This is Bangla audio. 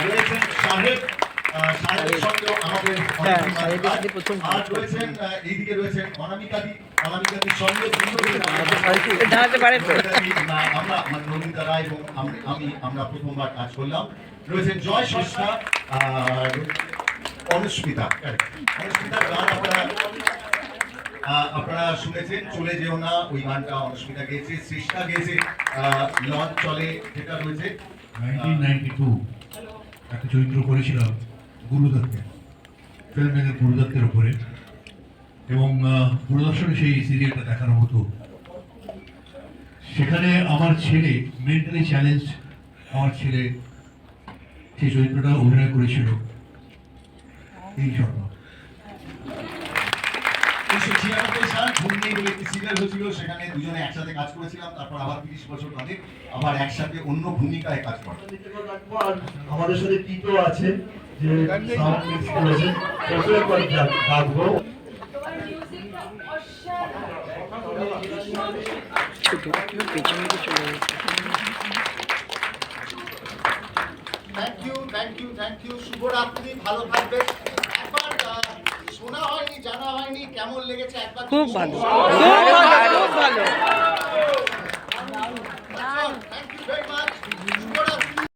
রয়েছেন সাহেব, সাহেবের সঙ্গেও আমাদের আর রয়েছেন এইদিকে রয়েছেন অনামিকাদি, অনামিকাদির সঙ্গে আমরা নন্দিতা রায় এবং আমরা প্রথমবার কাজ করলাম। রয়েছেন জয় সস্তা, অনুস্মিতা, অনুস্মিতার গান আপনারা শুনেছেন, চলে যেও না, ওই গানটা অনুস্মিতা গেয়েছে। সৃষ্টা গেয়েছে লঞ্চ চলে, যেটা রয়েছে 1992 একটা চরিত্র করেছিলাম গুরুদত্তের, ফিল্মের গুরুদত্তের উপরে, এবং দূরদর্শনে সেই সিরিয়ালটা দেখানো হতো। সেখানে আমার ছেলে মেন্টালি চ্যালেঞ্জ, আমার ছেলে সেই চরিত্রটা অভিনয় করেছিল। এই জন্য 1996 সাল ঘূর্ণি বলে একটি সিরিয়াল হয়েছিল, সেখানে দুজনে একসাথে কাজ করেছিলাম। তারপর আবার 30 বছর বাদে আবার একসাথে অন্য ভূমিকায় কাজ করা। আমাদের সাথে টিটো আছে যে সাউন্ড মিক্স করেছে, ওকে একবার ডাকবো। থ্যাংক ইউ, শুভরাত্রি, ভালো থাকবেন। একবার শোনা হয়নি, জানা হয়নি, কেমন লেগেছে একবার? খুব ভালো, থ্যাংক ইউ ভেরি মাচ।